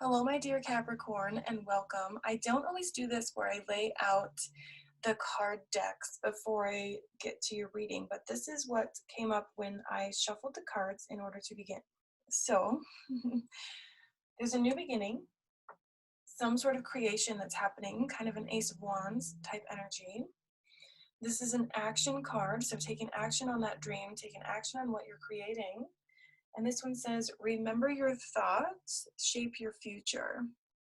Hello, my dear Capricorn, and welcome. I don't always do this where I lay out the card decks before I get to your reading, but this is what came up when I shuffled the cards in order to begin. So, there's a new beginning, some sort of creation that's happening, kind of an Ace of Wands type energy. This is an action card, so taking action on that dream, taking action on what you're creating. And this one says, remember your thoughts shape your future.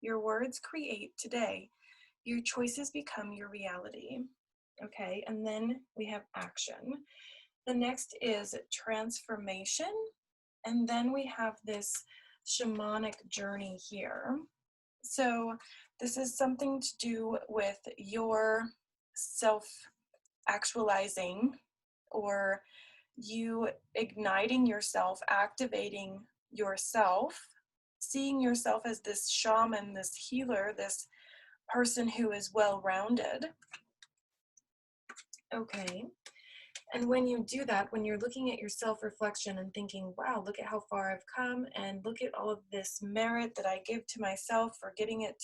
Your words create today. Your choices become your reality. Okay, and then we have action. The next is transformation. And then we have this shamanic journey here. So this is something to do with your self-actualizing, or you igniting yourself, activating yourself, seeing yourself as this shaman, this healer, this person who is well-rounded. Okay. And when you do that, when you're looking at your self-reflection and thinking, wow, look at how far I've come, and look at all of this merit that I give to myself for getting it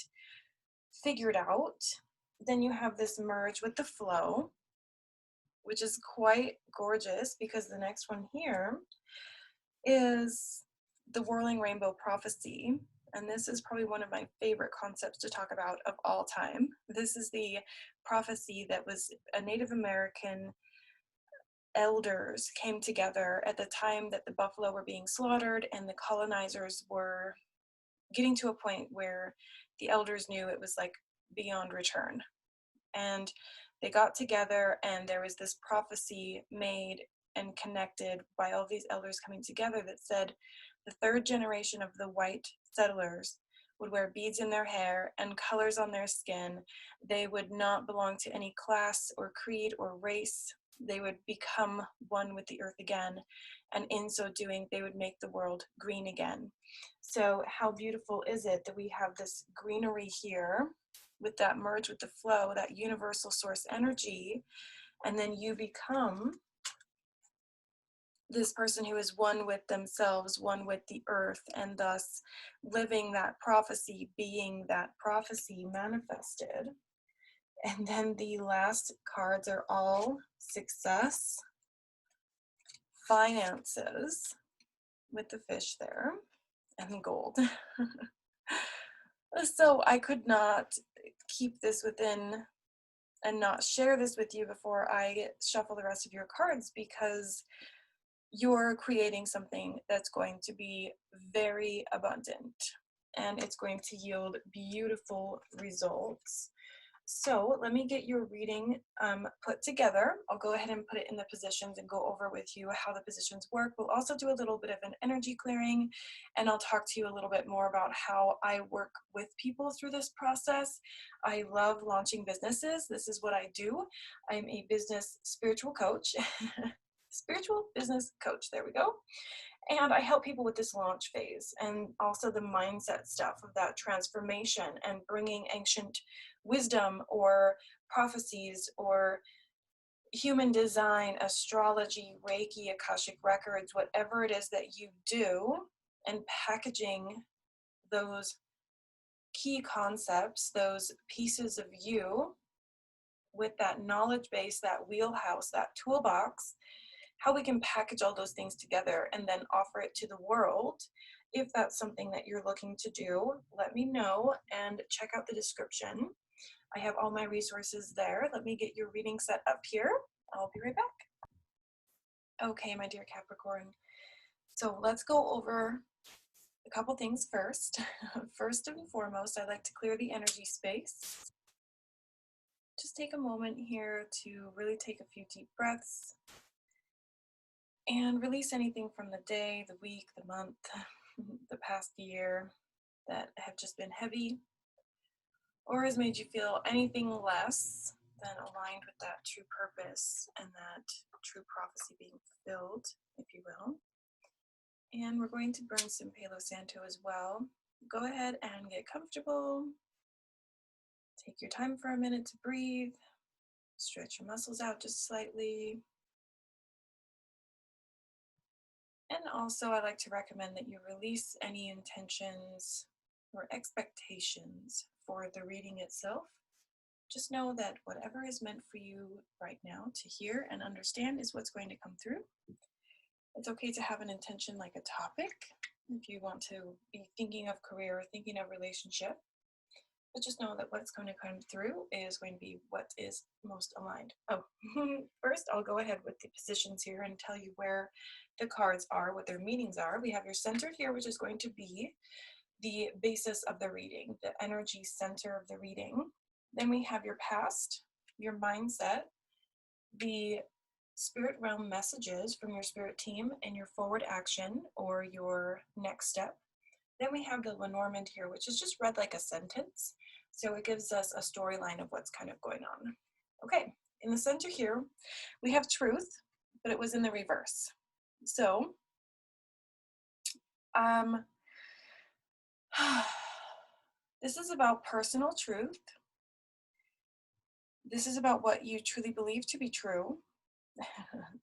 figured out, then you have this merge with the flow, which is quite gorgeous, because the next one here is the Whirling Rainbow Prophecy. And this is probably one of my favorite concepts to talk about of all time. This is the prophecy that was a Native American elders came together at the time that the buffalo were being slaughtered and the colonizers were getting to a point where the elders knew it was like beyond return. And they got together, and there was this prophecy made and connected by all these elders coming together that said the third generation of the white settlers would wear beads in their hair and colors on their skin. They would not belong to any class or creed or race. They would become one with the earth again, and in so doing, they would make the world green again. So how beautiful is it that we have this greenery here with that merge with the flow, that universal source energy, and then you become this person who is one with themselves, one with the earth, and thus living that prophecy, being that prophecy manifested. And then the last cards are all success, finances, with the fish there, and gold. So I could not keep this within and not share this with you before I shuffle the rest of your cards, because you're creating something that's going to be very abundant and it's going to yield beautiful results. So let me get your reading put together. I'll go ahead and put it in the positions and go over with you how the positions work. We'll also do a little bit of an energy clearing, and I'll talk to you a little bit more about how I work with people through this process. I love launching businesses. This is what I do. I'm a business spiritual coach. Spiritual business coach, there we go. And I help people with this launch phase and also the mindset stuff of that transformation and bringing ancient wisdom or prophecies or human design, astrology, Reiki, Akashic records, whatever it is that you do, and packaging those key concepts, those pieces of you with that knowledge base, that wheelhouse, that toolbox, how we can package all those things together and then offer it to the world. If that's something that you're looking to do, let me know and check out the description. I have all my resources there. Let me get your reading set up here. I'll be right back. Okay, my dear Capricorn. So let's go over a couple things first. First and foremost, I like to clear the energy space. Just take a moment here to really take a few deep breaths and release anything from the day, the week, the month, the past year that have just been heavy or has made you feel anything less than aligned with that true purpose and that true prophecy being fulfilled, if you will. And we're going to burn some Palo Santo as well. Go ahead and get comfortable. Take your time for a minute to breathe. Stretch your muscles out just slightly. And also, I like to recommend that you release any intentions or expectations for the reading itself. Just know that whatever is meant for you right now to hear and understand is what's going to come through. It's okay to have an intention like a topic if you want to be thinking of career or thinking of relationship. But just know that what's going to come through is going to be what is most aligned. Oh, first I'll go ahead with the positions here and tell you where the cards are, what their meanings are. We have your center here, which is going to be the basis of the reading, the energy center of the reading. Then we have your past, your mindset, the spirit realm messages from your spirit team, and your forward action or your next step. Then we have the Lenormand here, which is just read like a sentence. So it gives us a storyline of what's kind of going on. Okay, in the center here, we have truth, but it was in the reverse. So, this is about personal truth. This is about what you truly believe to be true.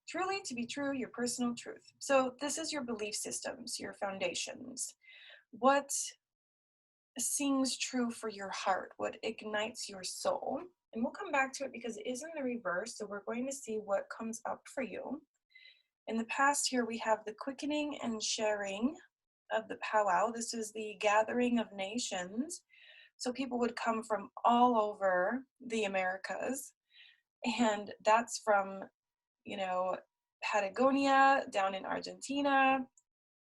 Truly to be true, your personal truth. So this is your belief systems, your foundations. What seems true for your heart, what ignites your soul. And we'll come back to it because it is in the reverse, so we're going to see what comes up for you. In the past here, we have the quickening and sharing of the powwow. This is the gathering of nations. So people would come from all over the Americas, and that's from, Patagonia, down in Argentina,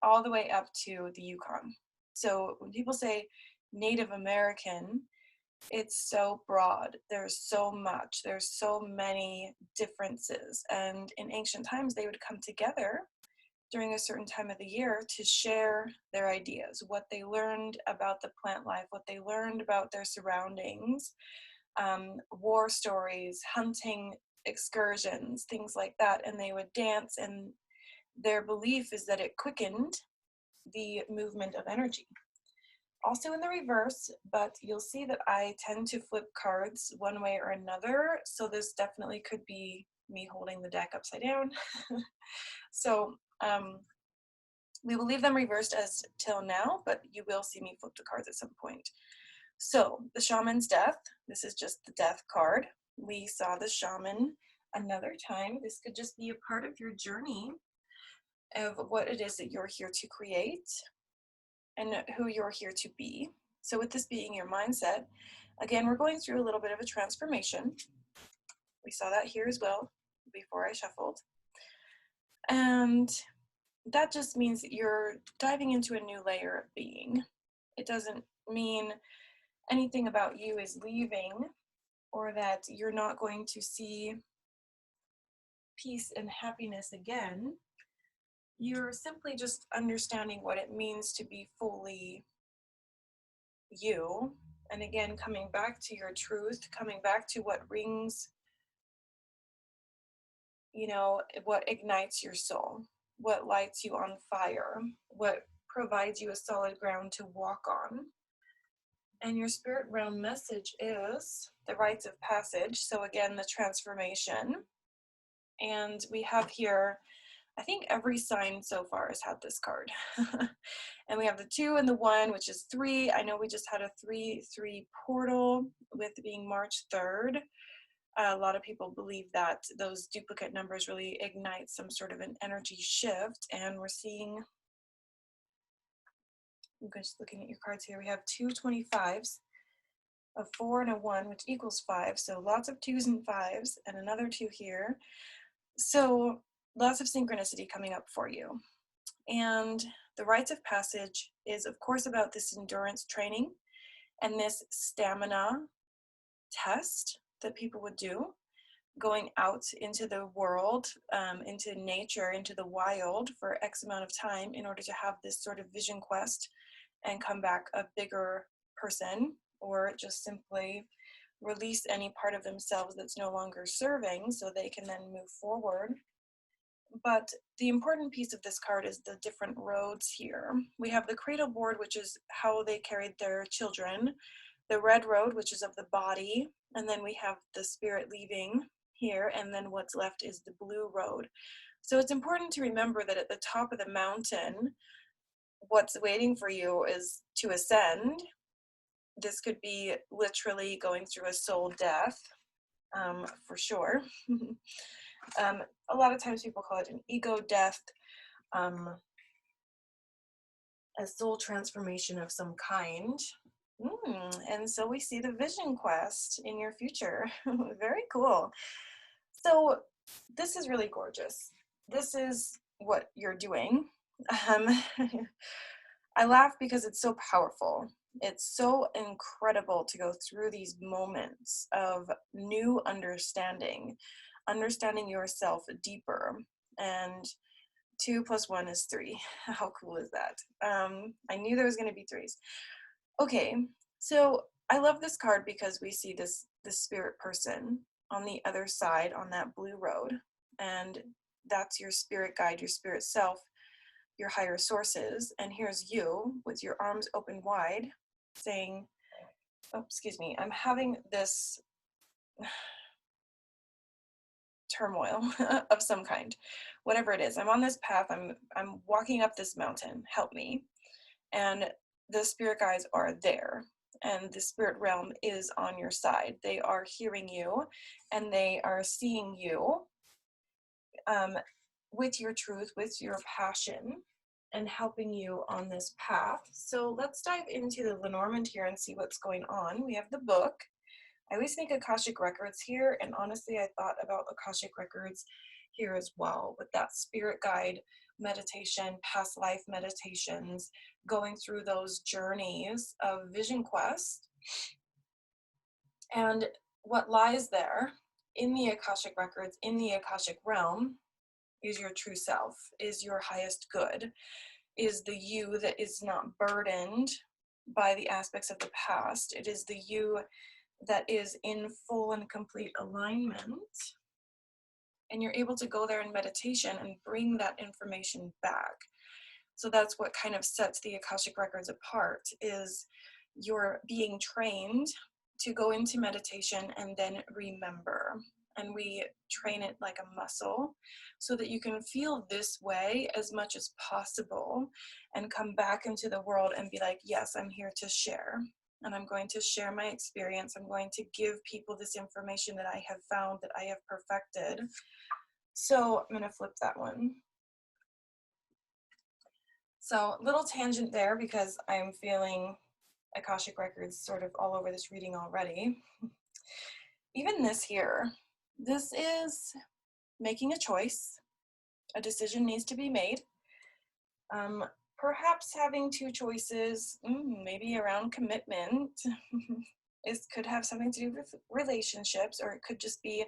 all the way up to the Yukon. So when people say Native American, it's so broad. There's so much. There's so many differences. And in ancient times, they would come together during a certain time of the year to share their ideas, what they learned about the plant life, what they learned about their surroundings, war stories, hunting excursions, things like that. And they would dance, and their belief is that it quickened the movement of energy. Also in the reverse, but you'll see that I tend to flip cards one way or another, so this definitely could be me holding the deck upside down. So we will leave them reversed as till now, but you will see me flip the cards at some point. So the shaman's death, this is just the death card. We saw the shaman another time. This could just be a part of your journey of what it is that you're here to create and who you're here to be. So with this being your mindset, again, we're going through a little bit of a transformation. We saw that here as well before I shuffled. And that just means that you're diving into a new layer of being. It doesn't mean anything about you is leaving or that you're not going to see peace and happiness again. You're simply just understanding what it means to be fully you. And again, coming back to your truth, coming back to what rings, what ignites your soul, what lights you on fire, what provides you a solid ground to walk on. And your spirit realm message is the rites of passage. So again, the transformation. And we have here, I think every sign so far has had this card. And we have the 2 and the 1, which is 3. I know we just had a 3-3 portal with being March 3rd. A lot of people believe that those duplicate numbers really ignite some sort of an energy shift. And we're seeing, I'm just looking at your cards here, we have 2 25s, a 4 and a 1, which equals 5. So lots of 2s and 5s, and another 2 here. So lots of synchronicity coming up for you. And the rites of passage is, of course, about this endurance training and this stamina test that people would do, going out into the world, into nature, into the wild for X amount of time in order to have this sort of vision quest and come back a bigger person, or just simply release any part of themselves that's no longer serving so they can then move forward. But the important piece of this card is the different roads here. We have the cradle board, which is how they carried their children, the red road, which is of the body, and then we have the spirit leaving here, and then what's left is the blue road. So it's important to remember that at the top of the mountain, what's waiting for you is to ascend, This could be literally going through a soul death, for sure. A lot of times people call it an ego death, a soul transformation of some kind. And so we see the vision quest in your future. Very cool. So this is really gorgeous. This is what you're doing. I laugh because it's so powerful. It's so incredible to go through these moments of new understanding, understanding yourself deeper. And 2 + 1 is 3. How cool is that? I knew there was going to be threes. Okay, so I love this card because we see this spirit person on the other side on that blue road, and that's your spirit guide, your spirit self, your higher sources. And here's you with your arms open wide saying, oh, excuse me, I'm having this turmoil of some kind, whatever it is. I'm on this path, I'm walking up this mountain, help me. And the spirit guides are there, and the spirit realm is on your side. They are hearing you, and they are seeing you with your truth, with your passion, and helping you on this path. So let's dive into the Lenormand here and see what's going on. We have the book. I always think Akashic Records here, and honestly, I thought about Akashic Records here as well, with that spirit guide meditation, past life meditations, going through those journeys of vision quest. And what lies there in the Akashic Records, in the Akashic realm, is your true self, is your highest good, is the you that is not burdened by the aspects of the past. It is the you that is in full and complete alignment. And you're able to go there in meditation and bring that information back. So that's what kind of sets the Akashic Records apart, is you're being trained to go into meditation and then remember. And we train it like a muscle so that you can feel this way as much as possible and come back into the world and be like, yes, I'm here to share. And I'm going to share my experience. I'm going to give people this information that I have found, that I have perfected. So I'm going to flip that one. So little tangent there because I'm feeling Akashic Records sort of all over this reading already. Even this here, this is making a choice. A decision needs to be made. Perhaps having two choices, maybe around commitment. It could have something to do with relationships, or it could just be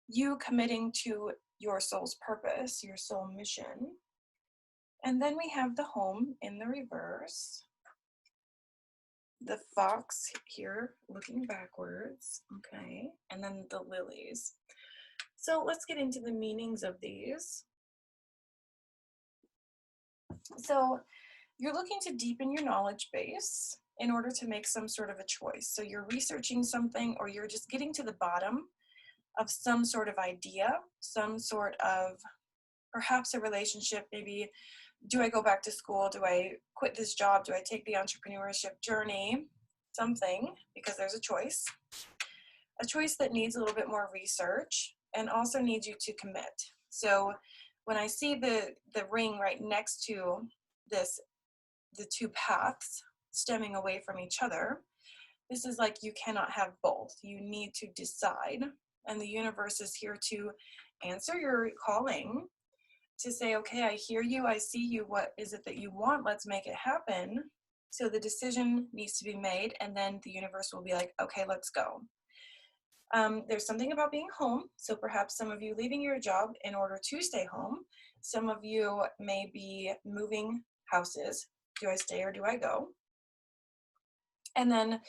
you committing to your soul's purpose, your soul mission. And then we have the home in the reverse. The fox here looking backwards, okay, and then the lilies. So let's get into the meanings of these. So you're looking to deepen your knowledge base in order to make some sort of a choice. So you're researching something, or you're just getting to the bottom of some sort of idea, some sort of perhaps a relationship. Maybe, do I go back to school? Do I quit this job? Do I take the entrepreneurship journey? Something, because there's a choice that needs a little bit more research and also needs you to commit. So when I see the ring right next to this, the two paths stemming away from each other, this is like you cannot have both. You need to decide. And the universe is here to answer your calling, to say, okay, I hear you, I see you, what is it that you want? Let's make it happen. So the decision needs to be made, and then the universe will be like, okay, let's go. There's something about being home. So perhaps some of you leaving your job in order to stay home. Some of you may be moving houses. Do I stay or do I go? And then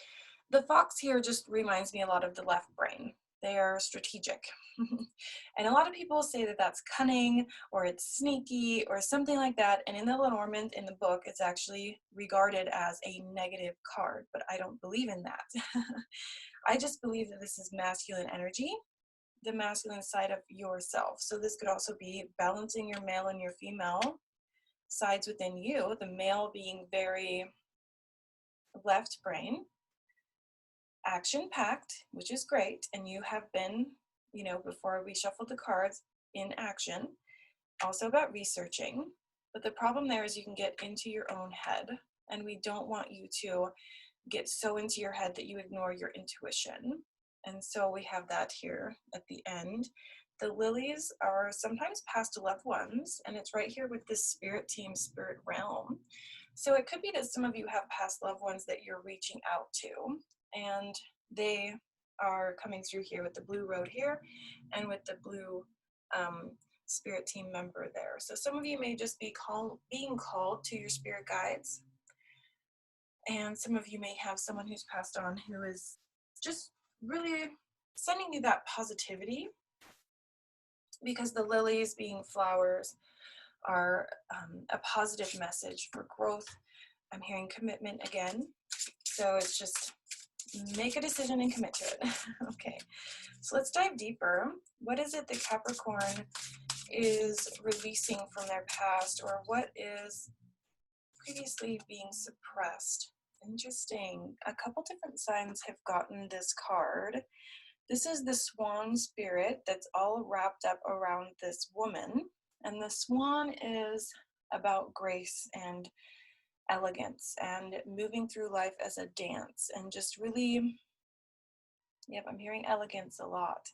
the fox here just reminds me a lot of the left brain. They are strategic. And a lot of people say that that's cunning, or it's sneaky, or something like that. And in the Lenormand, in the book, it's actually regarded as a negative card, but I don't believe in that. I just believe that this is masculine energy, the masculine side of yourself. So this could also be balancing your male and your female sides within you, the male being very left brain, action-packed, which is great, and you have been, you know, before we shuffled the cards, in action, also about researching. But the problem there is you can get into your own head, and we don't want you to get so into your head that you ignore your intuition. And so we have that here at the end. The lilies are sometimes past loved ones, and it's right here with this spirit team, spirit realm. So it could be that some of you have past loved ones that you're reaching out to, and they are coming through here with the blue road here and with the blue spirit team member there. So some of you may just be being called to your spirit guides, and some of you may have someone who's passed on who is just really sending you that positivity, because the lilies, being flowers, are a positive message for growth. I'm hearing commitment again. So it's just make a decision and commit to it. Okay, so let's dive deeper. What is it that Capricorn is releasing from their past, or what is previously being suppressed? Interesting. A couple different signs have gotten this card. This is the swan spirit that's all wrapped up around this woman. And the swan is about grace and elegance and moving through life as a dance, and just really, yep, I'm hearing elegance a lot.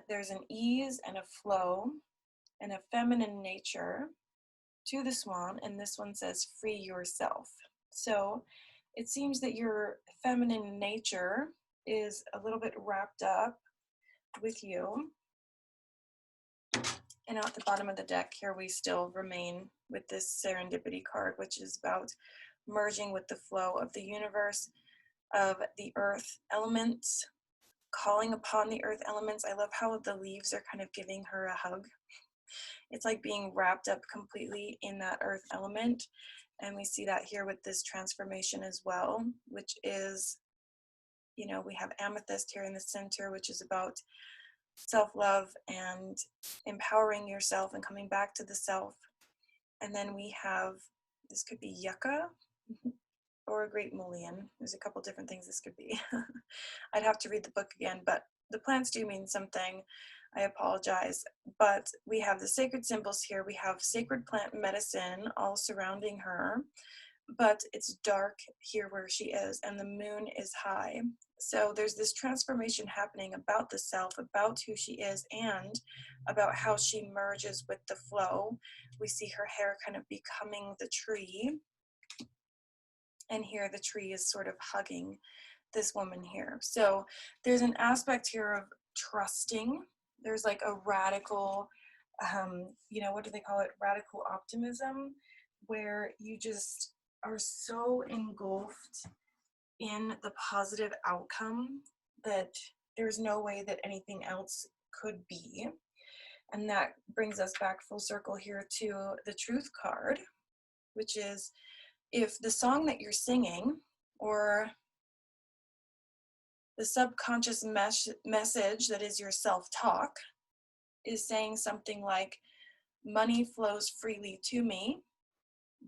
There's an ease and a flow and a feminine nature to the swan, and this one says free yourself. So it seems that your feminine nature is a little bit wrapped up with you. And out the bottom of the deck here, we still remain with this serendipity card, which is about merging with the flow of the universe, of the earth elements, calling upon the earth elements. I love how the leaves are kind of giving her a hug. It's like being wrapped up completely in that earth element. And we see that here with this transformation as well, which is, you know, we have amethyst here in the center, which is about self-love and empowering yourself and coming back to the self. And then we have, this could be yucca or a great mullein. There's a couple different things this could be. I'd have to read the book again, but the plants do mean something. I apologize. But we have the sacred symbols here. We have sacred plant medicine all surrounding her, but it's dark here where she is, and the moon is high. So there's this transformation happening about the self, about who she is, and about how she merges with the flow. We see her hair kind of becoming the tree, and here the tree is sort of hugging this woman here. So there's an aspect here of trusting. There's like a radical, you know, what do they call it? Radical optimism, where you just are so engulfed in the positive outcome that there's no way that anything else could be. And that brings us back full circle here to the truth card, which is, if the song that you're singing, or the subconscious message that is your self-talk, is saying something like, money flows freely to me,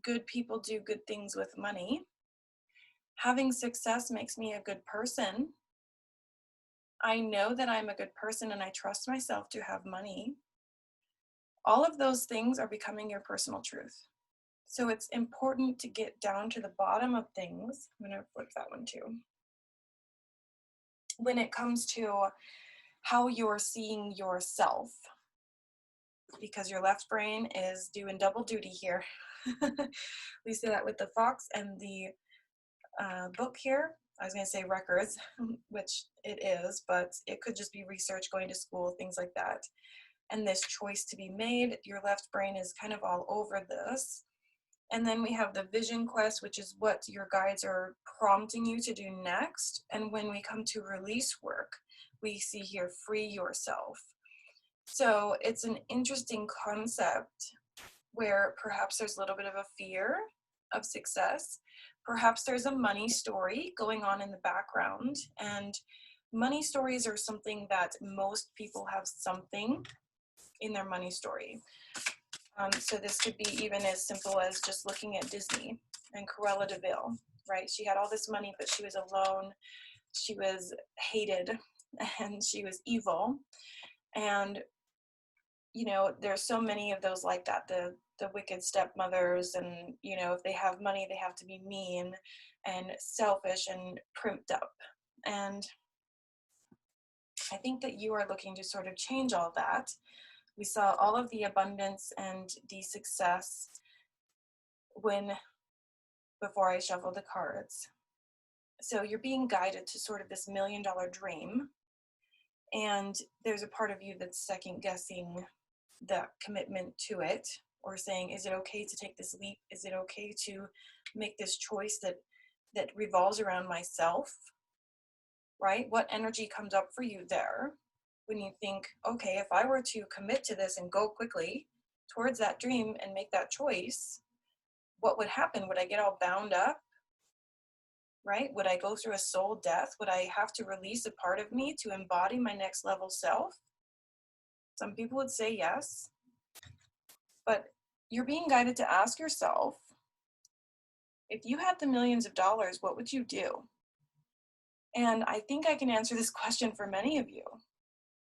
good people do good things with money, having success makes me a good person, I know that I'm a good person and I trust myself to have money, all of those things are becoming your personal truth. So it's important to get down to the bottom of things. I'm going to flip that one too. When it comes to how you're seeing yourself, because your left brain is doing double duty here. We see that with the fox and the book here. I was going to say records, which it is, but it could just be research, going to school, things like that. And this choice to be made, your left brain is kind of all over this. And then we have the vision quest, which is what your guides are prompting you to do next. And when we come to release work, we see here, free yourself. So it's an interesting concept where perhaps there's a little bit of a fear of success. Perhaps there's a money story going on in the background. And money stories are something that most people have something in their money story. So this could be even as simple as just looking at Disney and Cruella de Vil, right? She had all this money, but she was alone. she was hated and she was evil. And, you know, there's so many of those like that, the wicked stepmothers, and, you know, if they have money, they have to be mean and selfish and primped up. And I think that you are looking to sort of change all that. We saw all of the abundance and the success before I shuffled the cards. So you're being guided to sort of this $1 million dream. And there's a part of you that's second guessing the commitment to it, or saying, is it okay to take this leap? Is it okay to make this choice that revolves around myself? Right? What energy comes up for you there when you think, okay, if I were to commit to this and go quickly towards that dream and make that choice, what would happen? Would I get all bound up? Right? Would I go through a soul death? Would I have to release a part of me to embody my next level self? Some people would say yes, but you're being guided to ask yourself, if you had the millions of dollars, what would you do? And I think I can answer this question for many of you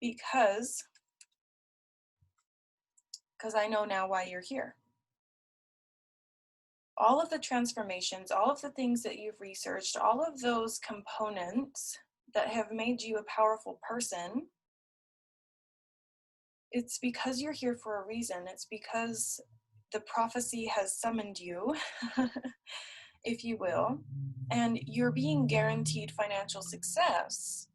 because I know now why you're here. All of the transformations, all of the things that you've researched, all of those components that have made you a powerful person, it's because you're here for a reason. It's because the prophecy has summoned you, if you will, and you're being guaranteed financial success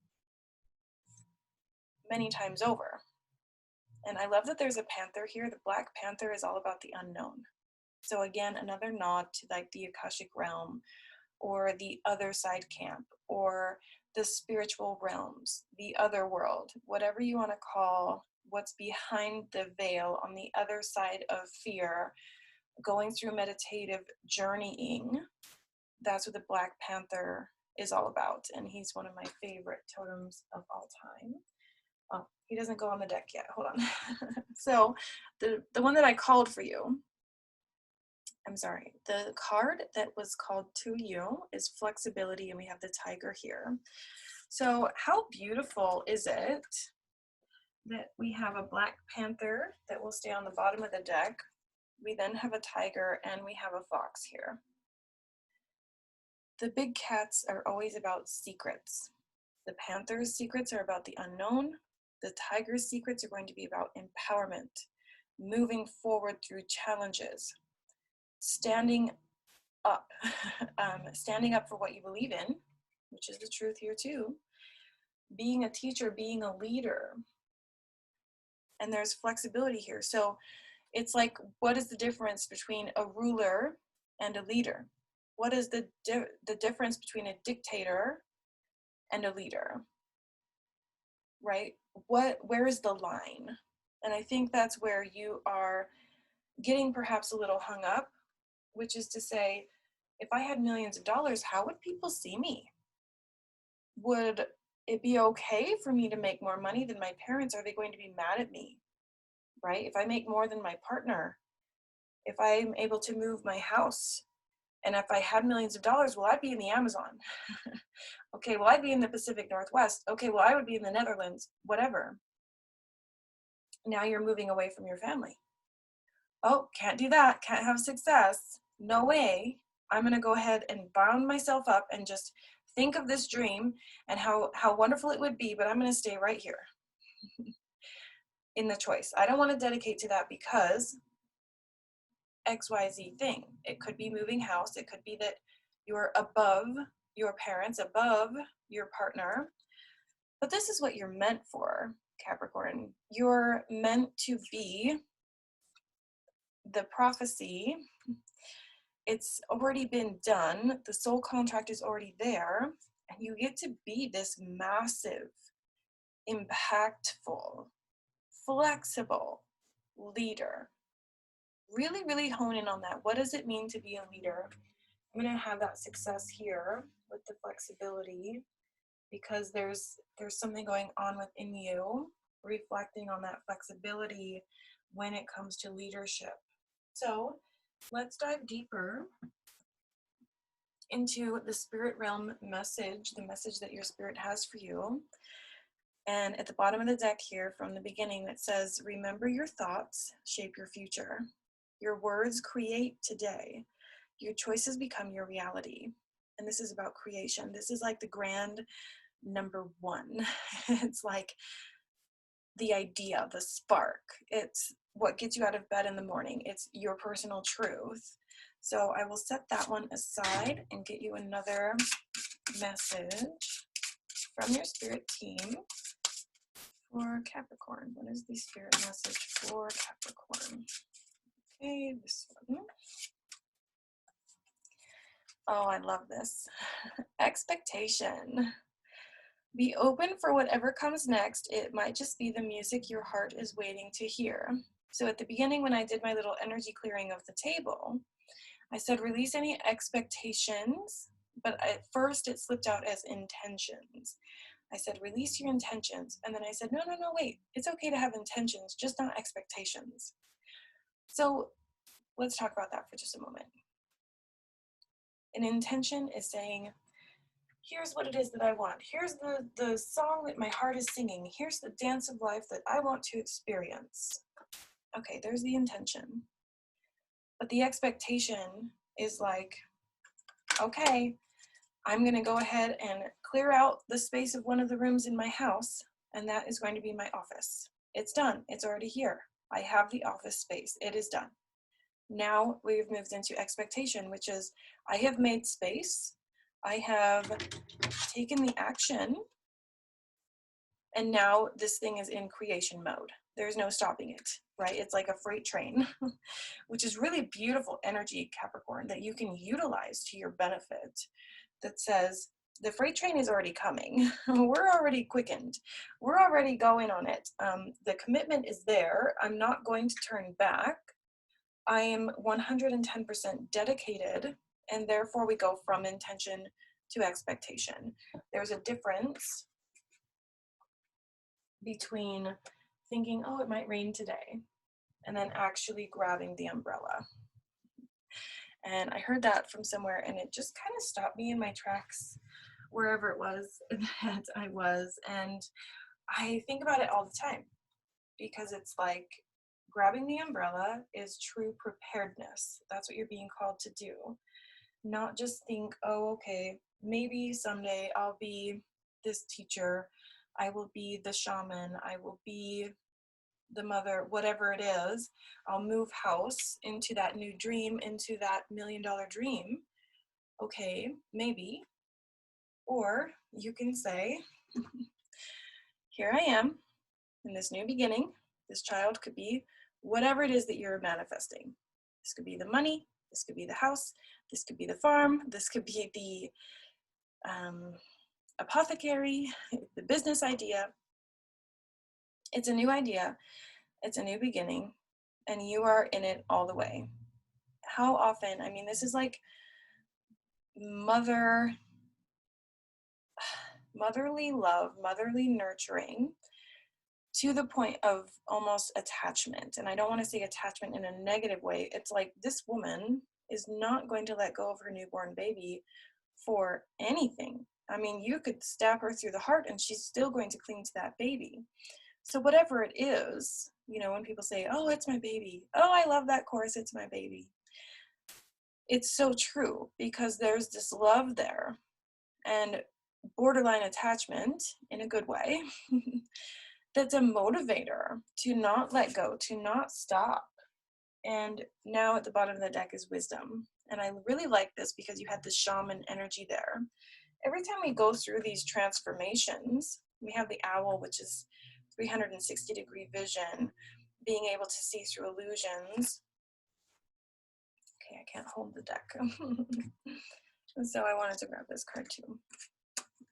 many times over. And I love that there's a panther here. The Black Panther is all about the unknown. So again, another nod to like the Akashic realm, or the other side camp, or the spiritual realms, the other world, whatever you want to call what's behind the veil on the other side of fear, going through meditative journeying. That's what the Black Panther is all about. And he's one of my favorite totems of all time. Oh, he doesn't go on the deck yet. Hold on. So the one that I called for you, I'm sorry, the card that was called to you is flexibility, and we have the tiger here. So how beautiful is it that we have a Black Panther that will stay on the bottom of the deck? We then have a tiger and we have a fox here. The big cats are always about secrets. The panther's secrets are about the unknown. The tiger's secrets are going to be about empowerment, moving forward through challenges, standing up, standing up for what you believe in, which is the truth here too, being a teacher, being a leader. And there's flexibility here. So it's like, what is the difference between a ruler and a leader? What is the difference between a dictator and a leader? Right? Where is the line? And I think that's where you are getting perhaps a little hung up, which is to say, if I had millions of dollars, how would people see me? Would it be okay for me to make more money than my parents? Are they going to be mad at me? Right? If I make more than my partner, if I'm able to move my house, and if I had millions of dollars, will I be in the Amazon? Okay, will I be in the Pacific Northwest? Okay, well, I would be in the Netherlands, whatever. Now you're moving away from your family. Oh, can't do that. Can't have success. No way. I'm going to go ahead and bound myself up and just think of this dream and how wonderful it would be, but I'm going to stay right here in the choice. I don't want to dedicate to that because XYZ thing. It could be moving house. It could be that you're above your parents, above your partner. But this is what you're meant for, Capricorn. You're meant to be the prophecy. It's already been done. The soul contract is already there. And you get to be this massive, impactful, flexible leader. Really, really hone in on that. What does it mean to be a leader? I'm going to have that success here with the flexibility because there's something going on within you, reflecting on that flexibility when it comes to leadership. So let's dive deeper into the spirit realm message, the message that your spirit has for you. And at the bottom of the deck here, from the beginning, it says, remember your thoughts shape your future. Your words create today. Your choices become your reality. And this is about creation. This is like the grand number one. It's like the idea, the spark. It's what gets you out of bed in the morning. It's your personal truth. So I will set that one aside and get you another message from your spirit team for Capricorn. What is the spirit message for Capricorn? Okay, this one. Oh, I love this. Expectation. Be open for whatever comes next. It might just be the music your heart is waiting to hear. So at the beginning, when I did my little energy clearing of the table, I said release any expectations, but at first it slipped out as intentions. I said release your intentions, and then I said no, wait, it's okay to have intentions, just not expectations. So let's talk about that for just a moment. An intention is saying, here's what it is that I want. Here's the song that my heart is singing. Here's the dance of life that I want to experience. Okay, there's the intention. But the expectation is like, okay, I'm going to go ahead and clear out the space of one of the rooms in my house, and that is going to be my office. It's done. It's already here. I have the office space. It is done. Now we've moved into expectation, which is I have made space. I have taken the action, and now this thing is in creation mode. There's no stopping it, right? It's like a freight train, which is really beautiful energy, Capricorn, that you can utilize to your benefit. That says, the freight train is already coming. We're already quickened. We're already going on it. The commitment is there. I'm not going to turn back. I am 110% dedicated, and therefore we go from intention to expectation. There's a difference between thinking, oh, it might rain today, and then actually grabbing the umbrella. And I heard that from somewhere, and it just kind of stopped me in my tracks, wherever it was that I was. And I think about it all the time, because it's like grabbing the umbrella is true preparedness. That's what you're being called to do. Not just think, oh, okay, maybe someday I'll be this teacher, I will be the shaman, I will be the mother, whatever it is, I'll move house into that new dream, into that $1 million dream. Okay, maybe. Or you can say, here I am in this new beginning. This child could be whatever it is that you're manifesting. This could be the money, this could be the house, this could be the farm, this could be the apothecary, the business idea. It's a new idea. It's a new beginning, and you are in it all the way. How often, I mean, this is like motherly love, motherly nurturing, to the point of almost attachment. And I don't want to say attachment in a negative way. It's like this woman is not going to let go of her newborn baby for anything. I mean, you could stab her through the heart and she's still going to cling to that baby. So whatever it is, you know, when people say, oh, it's my baby. Oh, I love that chorus, it's my baby. It's so true, because there's this love there and borderline attachment in a good way that's a motivator to not let go, to not stop. And now at the bottom of the deck is wisdom. And I really like this because you had the shaman energy there. Every time we go through these transformations, we have the owl, which is 360-degree vision, being able to see through illusions. Okay, I can't hold the deck. And so I wanted to grab this card too.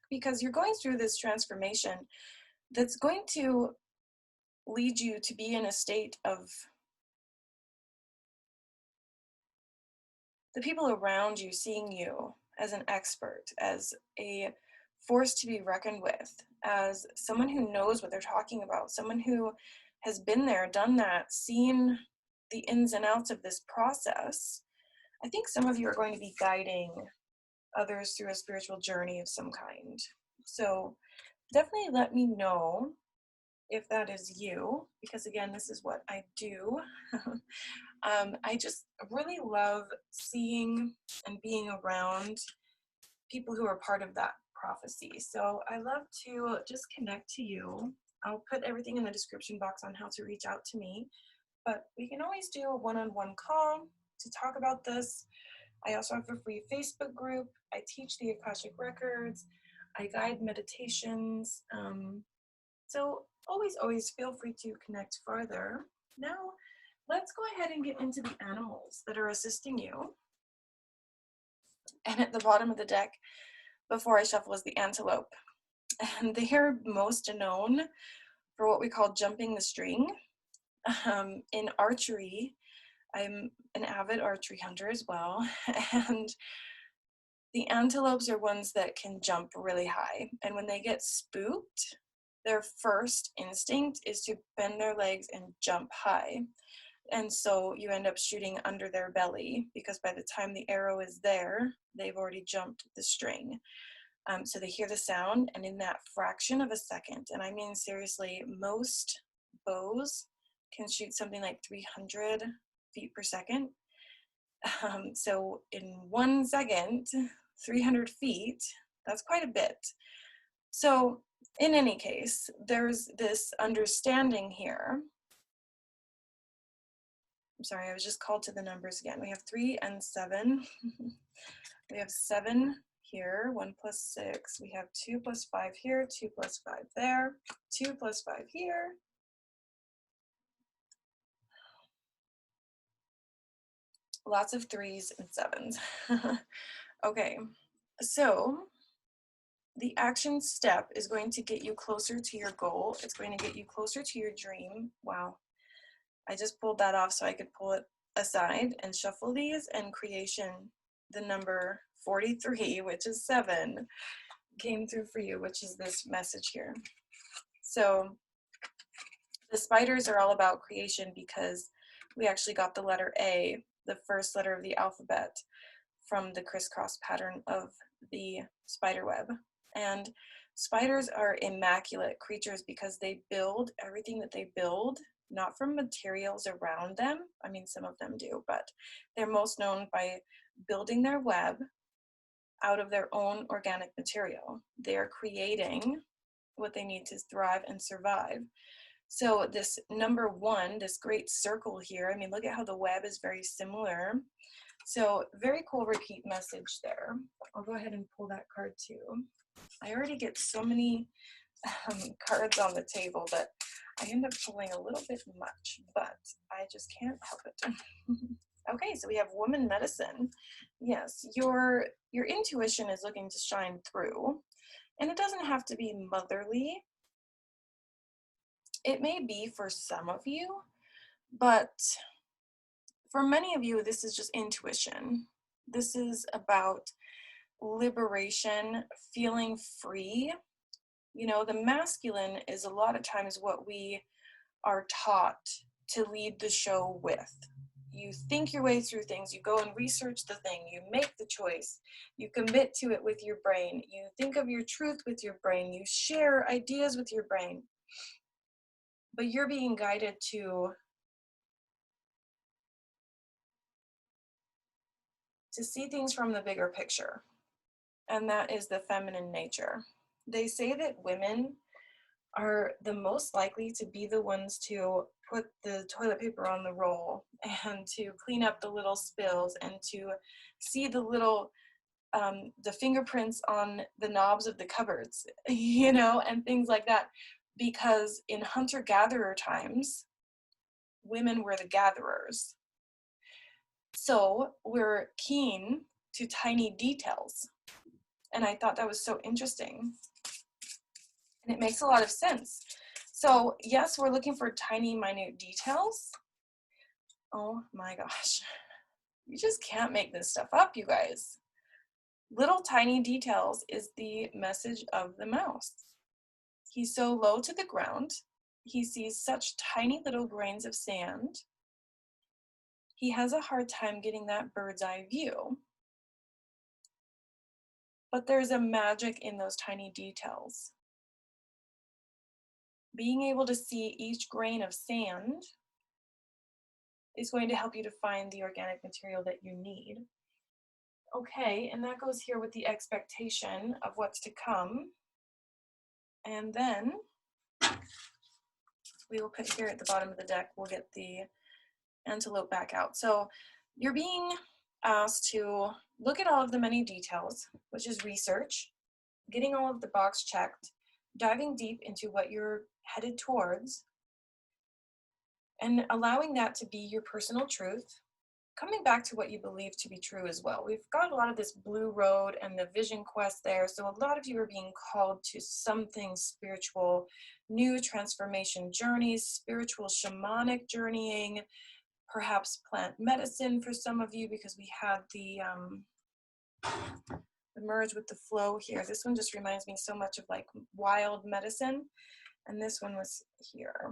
Because you're going through this transformation that's going to lead you to be in a state of the people around you seeing you as an expert, as a force to be reckoned with, as someone who knows what they're talking about, someone who has been there, done that, seen the ins and outs of this process. I think some of you are going to be guiding others through a spiritual journey of some kind. So definitely let me know if that is you, because again, this is what I do. I just really love seeing and being around people who are part of that prophecy. So I love to just connect to you. I'll put everything in the description box on how to reach out to me, but we can always do a one-on-one call to talk about this. I also have a free Facebook group. I teach the Akashic Records. I guide meditations. So always feel free to connect further. Now, let's go ahead and get into the animals that are assisting you. And at the bottom of the deck, before I shuffle, is the antelope. And they are most known for what we call jumping the string. In archery, I'm an avid archery hunter as well. And the antelopes are ones that can jump really high. And when they get spooked, their first instinct is to bend their legs and jump high. And so you end up shooting under their belly, because by the time the arrow is there, they've already jumped the string. So they hear the sound, and in that fraction of a second, and I mean seriously, most bows can shoot something like 300 feet per second. So in 1 second, 300 feet, that's quite a bit. So in any case, there's this understanding here. I'm sorry, I was just called to the numbers again. We have 3 and 7. We have 7 here, 1 plus 6. We have 2 plus 5 here, 2 plus 5 there, 2 plus 5 here. Lots of 3s and 7s. Okay, so the action step is going to get you closer to your goal. It's going to get you closer to your dream. Wow. I just pulled that off so I could pull it aside and shuffle these, and creation, the number 43, which is 7, came through for you, which is this message here. So the spiders are all about creation, because we actually got the letter A, the first letter of the alphabet, from the crisscross pattern of the spider web. And spiders are immaculate creatures because they build everything that they build not from materials around them. I mean, some of them do, but they're most known by building their web out of their own organic material. They are creating what they need to thrive and survive. So this number 1, this great circle here, I mean, look at how the web is very similar. So very cool repeat message there. I'll go ahead and pull that card too. I already get so many cards on the table that I end up pulling a little bit much, but I just can't help it. Okay, so we have woman medicine. Yes, your intuition is looking to shine through, and it doesn't have to be motherly. It may be for some of you, but for many of you, this is just intuition. This is about liberation, feeling free. You know, the masculine is a lot of times what we are taught to lead the show with. You think your way through things, you go and research the thing, you make the choice, you commit to it with your brain, you think of your truth with your brain, you share ideas with your brain. But you're being guided to see things from the bigger picture, and that is the feminine nature. They say that women are the most likely to be the ones to put the toilet paper on the roll, and to clean up the little spills, and to see the little the fingerprints on the knobs of the cupboards, you know, and things like that. Because in hunter-gatherer times, women were the gatherers. So we're keen to tiny details. And I thought that was so interesting. And it makes a lot of sense. So yes, we're looking for tiny, minute details. Oh my gosh. You just can't make this stuff up, you guys. Little tiny details is the message of the mouse. He's so low to the ground. He sees such tiny little grains of sand. He has a hard time getting that bird's eye view. but there's a magic in those tiny details. Being able to see each grain of sand is going to help you to find the organic material that you need. Okay, and that goes here with the expectation of what's to come. And then we will put here at the bottom of the deck, we'll get the antelope back out. So you're being asked to look at all of the many details, which is research, getting all of the box checked, diving deep into what you're headed towards, and allowing that to be your personal truth, coming back to what you believe to be true as well. We've got a lot of this blue road and the vision quest there, so a lot of you are being called to something spiritual, new transformation journeys, spiritual shamanic journeying, perhaps plant medicine for some of you, because we had the merge with the flow here. This one just reminds me so much of like wild medicine, and this one was here.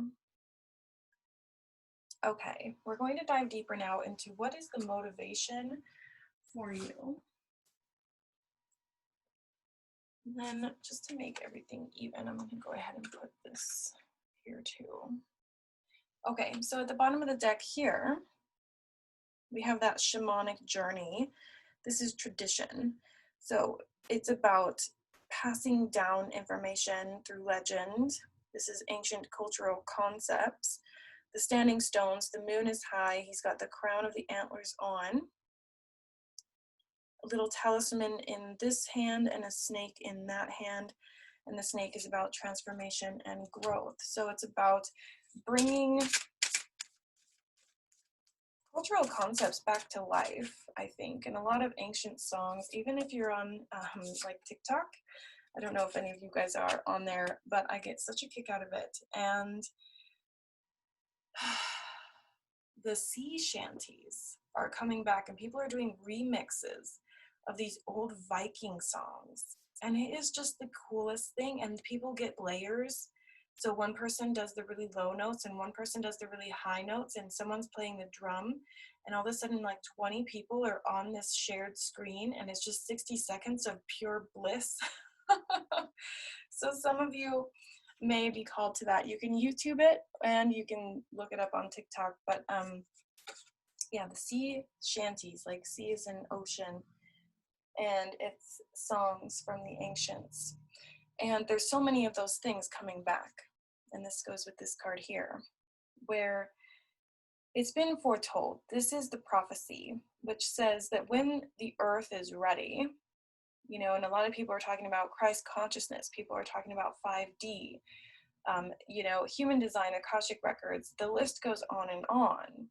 Okay, we're going to dive deeper now into what is the motivation for you. And then just to make everything even, I'm going to go ahead and put this here too. Okay, so at the bottom of the deck here, we have that shamanic journey. This is tradition. So it's about passing down information through legend. This is ancient cultural concepts. The standing stones, the moon is high. He's got the crown of the antlers on. A little talisman in this hand and a snake in that hand. And the snake is about transformation and growth. So it's about bringing cultural concepts back to life, I think, and a lot of ancient songs, even if you're on like TikTok. I don't know if any of you guys are on there, but I get such a kick out of it. And the sea shanties are coming back, and people are doing remixes of these old Viking songs. And it is just the coolest thing, and people get layers. So one person does the really low notes and one person does the really high notes, and someone's playing the drum, and all of a sudden like 20 people are on this shared screen, and it's just 60 seconds of pure bliss. So some of you may be called to that. You can YouTube it and you can look it up on TikTok, but yeah, the sea shanties, like sea is an ocean, and it's songs from the ancients. And there's so many of those things coming back. And this goes with this card here, where it's been foretold. This is the prophecy, which says that when the earth is ready, you know, and a lot of people are talking about Christ consciousness, people are talking about 5D, you know, human design, Akashic records, the list goes on and on.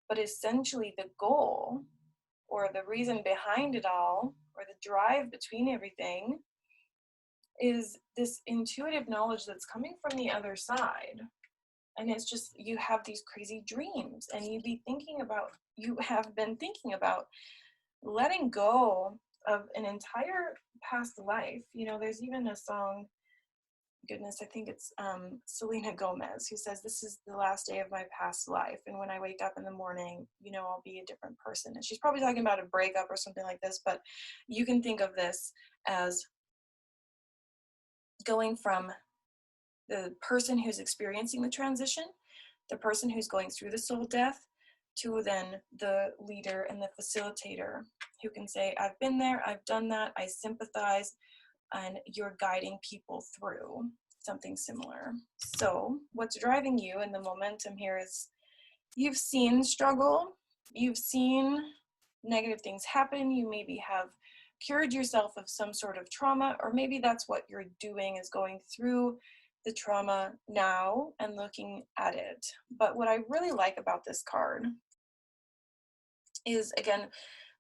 But essentially the goal, or the reason behind it all, or the drive between everything, is this intuitive knowledge that's coming from the other side. And it's just, you have these crazy dreams, and you have been thinking about letting go of an entire past life. You know, there's even a song, goodness, I think it's Selena Gomez, who says, this is the last day of my past life, and when I wake up in the morning, you know, I'll be a different person. And she's probably talking about a breakup or something like this, but you can think of this as going from the person who's experiencing the transition, the person who's going through the soul death, to then the leader and the facilitator who can say, I've been there, I've done that, I sympathize, and you're guiding people through something similar. So what's driving you, and the momentum here, is you've seen struggle, you've seen negative things happen, you maybe have cured yourself of some sort of trauma, or maybe that's what you're doing, is going through the trauma now and looking at it. But what I really like about this card is, again,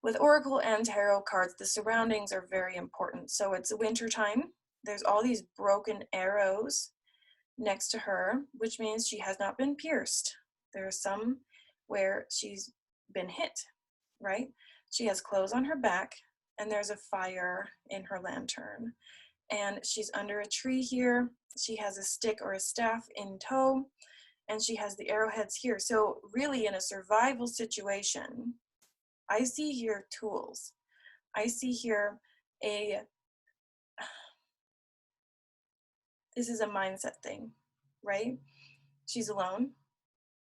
with Oracle and Tarot cards, the surroundings are very important. So it's winter time. There's all these broken arrows next to her, which means she has not been pierced. There are some where she's been hit, right? She has clothes on her back, and there's a fire in her lantern. And she's under a tree here. She has a stick or a staff in tow, and she has the arrowheads here. So really, in a survival situation, I see here tools. I see here a This is a mindset thing, right? She's alone.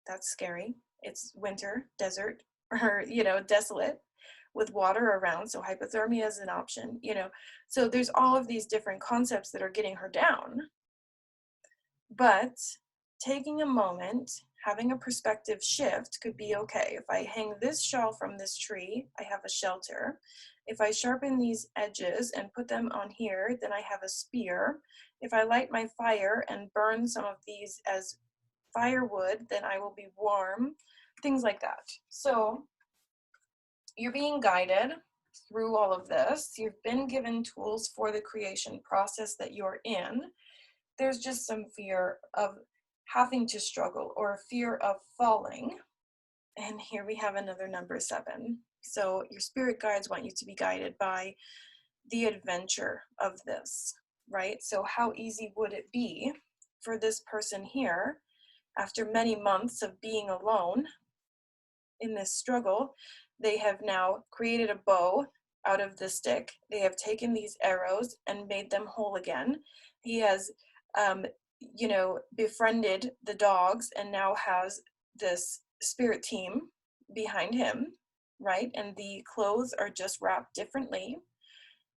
That's scary. It's winter, desert, or, desolate with water around. So hypothermia is an option, So there's all of these different concepts that are getting her down. But taking a moment, having a perspective shift could be okay. If I hang this shawl from this tree, I have a shelter. If I sharpen these edges and put them on here, then I have a spear. If I light my fire and burn some of these as firewood, then I will be warm. Things like that. So you're being guided through all of this. You've been given tools for the creation process that you're in. There's just some fear of having to struggle or fear of falling. And here we have another number 7. So your spirit guides want you to be guided by the adventure of this, right? So how easy would it be for this person here, after many months of being alone in this struggle, they have now created a bow out of the stick. They have taken these arrows and made them whole again. He has befriended the dogs and now has this spirit team behind him, right? And the clothes are just wrapped differently.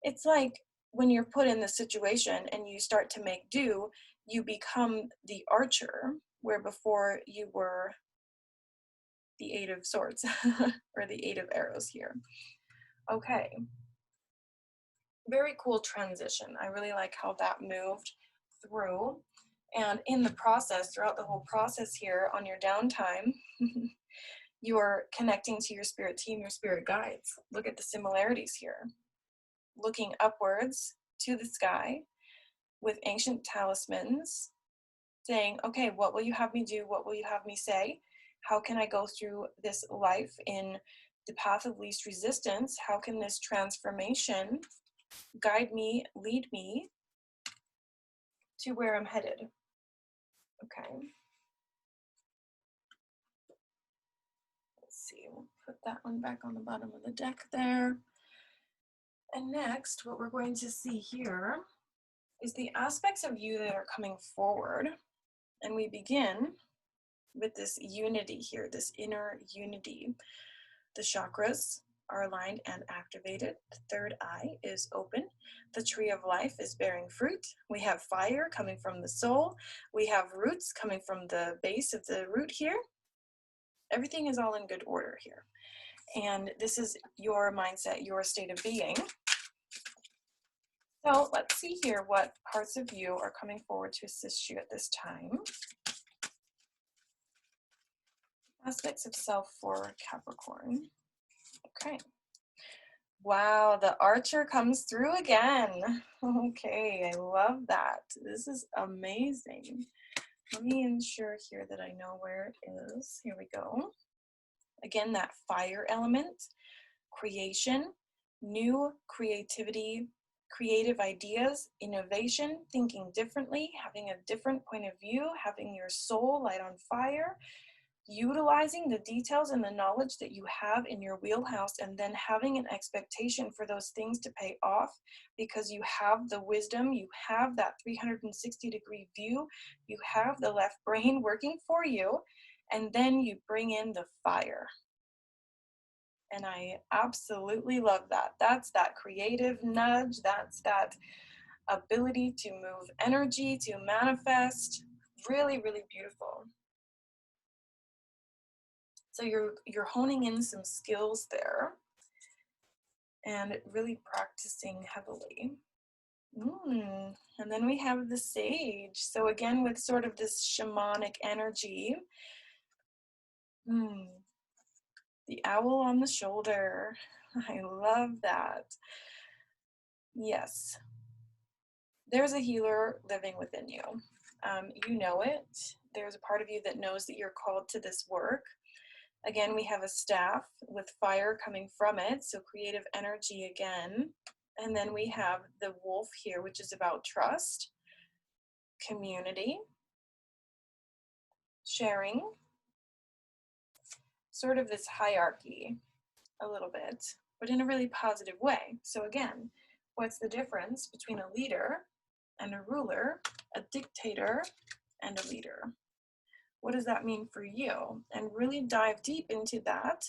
It's like when you're put in the situation and you start to make do, you become the archer, where before you were the 8 of swords or the 8 of arrows here. Okay. Very cool transition. I really like how that moved through. And in the process, throughout the whole process here on your downtime, you're connecting to your spirit team, your spirit guides. Look at the similarities here. Looking upwards to the sky with ancient talismans, saying, okay, what will you have me do? What will you have me say? How can I go through this life in the path of least resistance? How can this transformation guide me, lead me to where I'm headed? Okay. Let's see, we'll put that one back on the bottom of the deck there. And next, what we're going to see here is the aspects of you that are coming forward. And we begin with this unity here, this inner unity. The chakras are aligned and activated. The third eye is open. The tree of life is bearing fruit. We have fire coming from the soul. We have roots coming from the base of the root here. Everything is all in good order here. And this is your mindset, your state of being. So let's see here what parts of you are coming forward to assist you at this time. Aspects of self for Capricorn. Okay. Wow, the archer comes through again. Okay, I love that. This is amazing. Let me ensure here that I know where it is. Here we go. Again, that fire element, creation, new creativity, creative ideas, innovation, thinking differently, having a different point of view, having your soul light on fire, utilizing the details and the knowledge that you have in your wheelhouse, and then having an expectation for those things to pay off because you have the wisdom, you have that 360-degree view, you have the left brain working for you, and then you bring in the fire. And I absolutely love that. That's that creative nudge. That's that ability to move energy, to manifest. Really, really beautiful. So you're honing in some skills there and really practicing heavily. And then we have the sage. So again, with sort of this shamanic energy. The owl on the shoulder. I love that. Yes. There's a healer living within you. You know it. There's a part of you that knows that you're called to this work. Again, we have a staff with fire coming from it, so creative energy again. And then we have the wolf here, which is about trust, community, sharing, sort of this hierarchy a little bit, but in a really positive way. So again, what's the difference between a leader and a ruler? a dictator, and a leader. What does that mean for you? And really dive deep into that,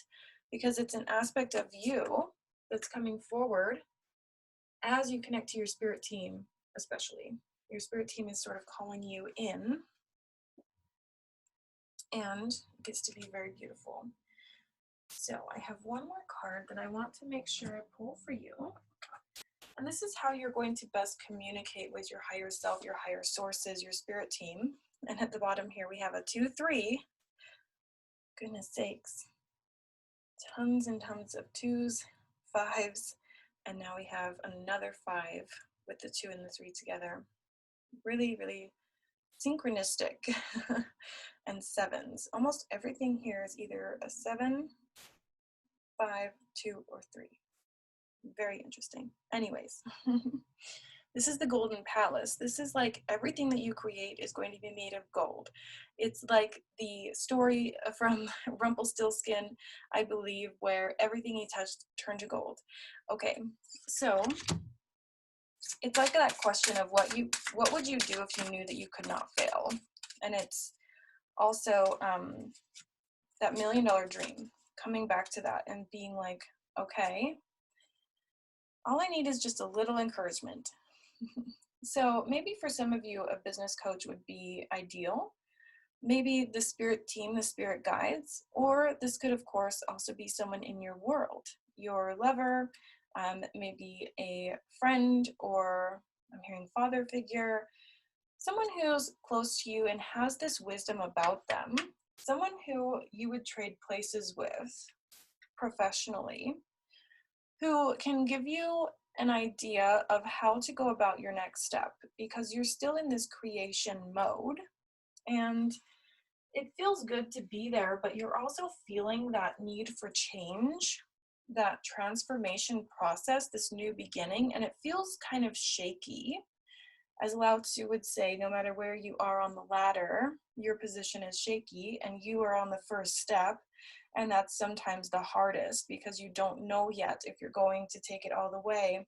because it's an aspect of you that's coming forward as you connect to your spirit team, especially. Your spirit team is sort of calling you in, and it gets to be very beautiful. So I have one more card that I want to make sure I pull for you. And this is how you're going to best communicate with your higher self, your higher sources, your spirit team. And at the bottom here, we have a 2-3. Goodness sakes. Tons and tons of 2s, 5s, and now we have another 5 with the 2 and the 3 together. Really, really synchronistic. And 7s. Almost everything here is either a 7, 5, 2, or 3. Very interesting. Anyways, this is the Golden Palace. This is like everything that you create is going to be made of gold. It's like the story from Rumpelstiltskin, I believe, where everything he touched turned to gold. Okay, so it's like that question of what would you do if you knew that you could not fail? And it's also that $1 million dream, coming back to that and being like, okay, all I need is just a little encouragement. So maybe for some of you, a business coach would be ideal. Maybe the spirit team, the spirit guides, or this could of course also be someone in your world, your lover, maybe a friend, or I'm hearing father figure, someone who's close to you and has this wisdom about them, someone who you would trade places with professionally, who can give you an idea of how to go about your next step, because you're still in this creation mode and it feels good to be there, but you're also feeling that need for change, that transformation process, this new beginning, and it feels kind of shaky. As Lao Tzu would say, no matter where you are on the ladder, your position is shaky and you are on the first step. And that's sometimes the hardest, because you don't know yet if you're going to take it all the way,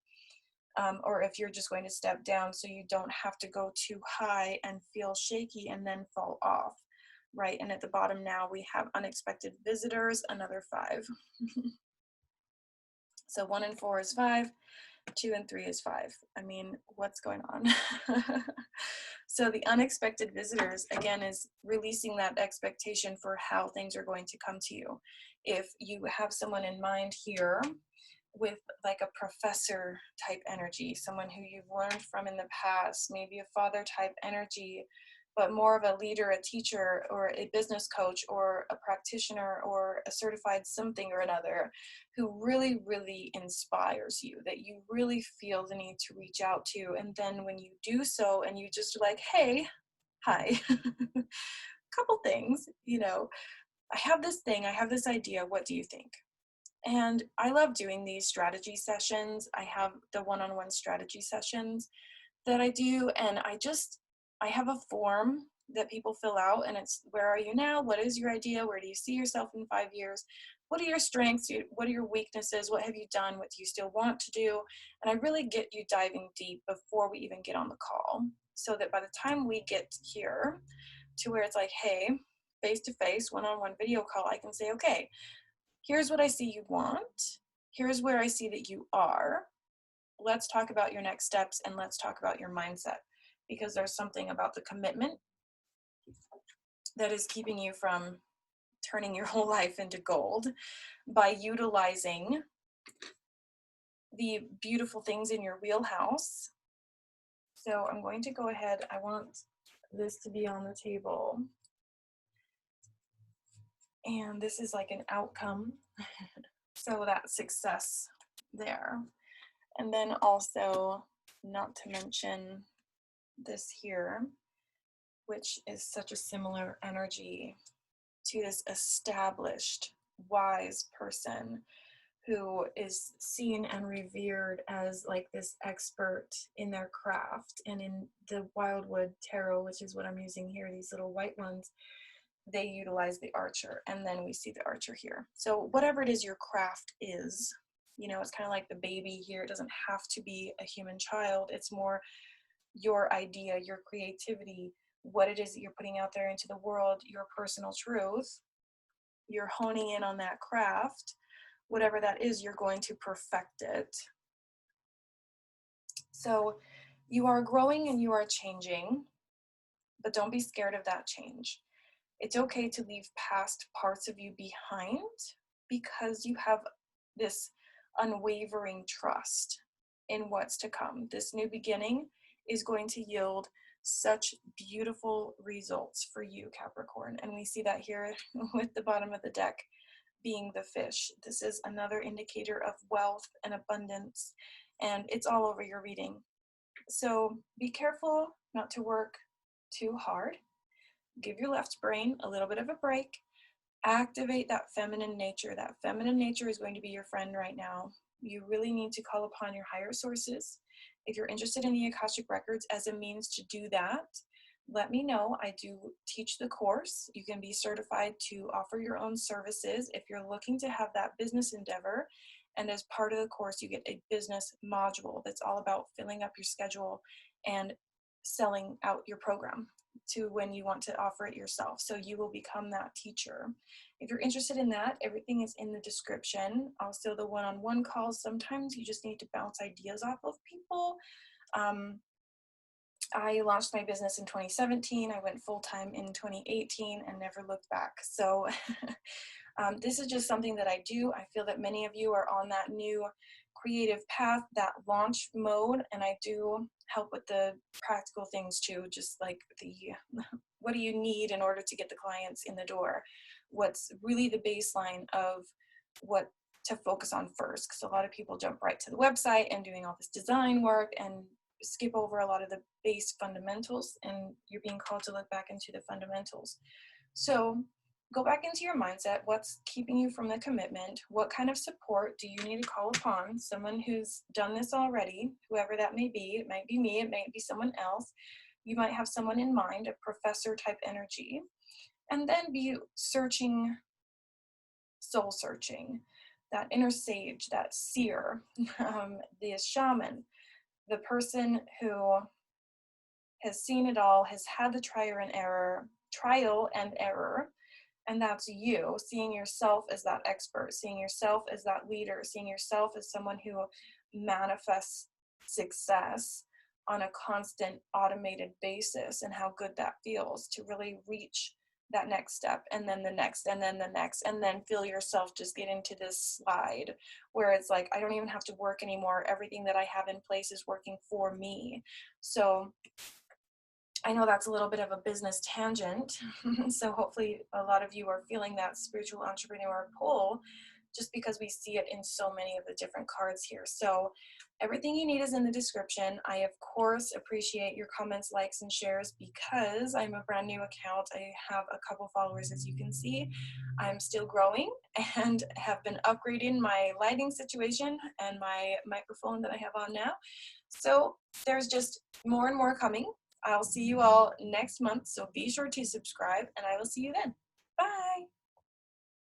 or if you're just going to step down so you don't have to go too high and feel shaky and then fall off, right? And at the bottom now we have unexpected visitors, another 5. So 1 and 4 is 5. 2 and 3 is 5. I mean, what's going on? So the unexpected visitors, again, is releasing that expectation for how things are going to come to you. If you have someone in mind here with like a professor type energy, someone who you've learned from in the past, maybe a father type energy, but more of a leader, a teacher, or a business coach, or a practitioner, or a certified something or another, who really, really inspires you, that you really feel the need to reach out to. And then when you do so, and you just like, hey, hi, couple things, you know, I have this thing, I have this idea, what do you think? And I love doing these strategy sessions. I have the one-on-one strategy sessions that I do, and I have a form that people fill out, and it's, where are you now? What is your idea? Where do you see yourself in 5 years? What are your strengths? What are your weaknesses? What have you done? What do you still want to do? And I really get you diving deep before we even get on the call, so that by the time we get here to where it's like, hey, face-to-face, one-on-one video call, I can say, okay, here's what I see you want. Here's where I see that you are. Let's talk about your next steps, and let's talk about your mindset, because there's something about the commitment that is keeping you from turning your whole life into gold by utilizing the beautiful things in your wheelhouse. So I'm going to go ahead. I want this to be on the table. And this is like an outcome. So that success there. And then also, not to mention this here, which is such a similar energy to this established, wise person who is seen and revered as like this expert in their craft. And in the Wildwood Tarot, which is what I'm using here, these little white ones, they utilize the archer, and then we see the archer here. So whatever it is your craft is, you know, it's kind of like the baby here. It doesn't have to be a human child. It's more your idea, your creativity, what it is that you're putting out there into the world, your personal truth. You're honing in on that craft. Whatever that is, you're going to perfect it. So you are growing and you are changing, but don't be scared of that change. It's okay to leave past parts of you behind because you have this unwavering trust in what's to come. This new beginning is going to yield such beautiful results for you, Capricorn. And we see that here with the bottom of the deck being the fish. This is another indicator of wealth and abundance, and it's all over your reading. So be careful not to work too hard. Give your left brain a little bit of a break. Activate that feminine nature. That feminine nature is going to be your friend right now. You really need to call upon your higher sources. If you're interested in the Akashic Records as a means to do that, let me know. I do teach the course. You can be certified to offer your own services if you're looking to have that business endeavor. And as part of the course, you get a business module that's all about filling up your schedule and selling out your program to when you want to offer it yourself. So you will become that teacher. If you're interested in that, everything is in the description. Also the one-on-one calls, sometimes you just need to bounce ideas off of people. I launched my business in 2017. I went full-time in 2018 and never looked back. So this is just something that I do. I feel that many of you are on that new creative path, that launch mode, and I do help with the practical things too, just like the what do you need in order to get the clients in the door? What's really the baseline of what to focus on first? Because a lot of people jump right to the website and doing all this design work and skip over a lot of the base fundamentals, and you're being called to look back into the fundamentals. So go back into your mindset. What's keeping you from the commitment? What kind of support do you need to call upon? Someone who's done this already, whoever that may be. It might be me, it might be someone else. You might have someone in mind, a professor type energy. And then be searching, soul searching, that inner sage, that seer, the shaman, the person who has seen it all, has had the trial and error, and that's you, seeing yourself as that expert, seeing yourself as that leader, seeing yourself as someone who manifests success on a constant automated basis, and how good that feels to really reach that next step, and then the next, and then the next, and then feel yourself just get into this slide where it's like, I don't even have to work anymore. Everything that I have in place is working for me. So I know that's a little bit of a business tangent. So hopefully a lot of you are feeling that spiritual entrepreneur pull, just because we see it in so many of the different cards here. So everything you need is in the description. I, of course, appreciate your comments, likes, and shares because I'm a brand new account. I have a couple followers, as you can see. I'm still growing and have been upgrading my lighting situation and my microphone that I have on now. So there's just more and more coming. I'll see you all next month, so be sure to subscribe, and I will see you then. Bye!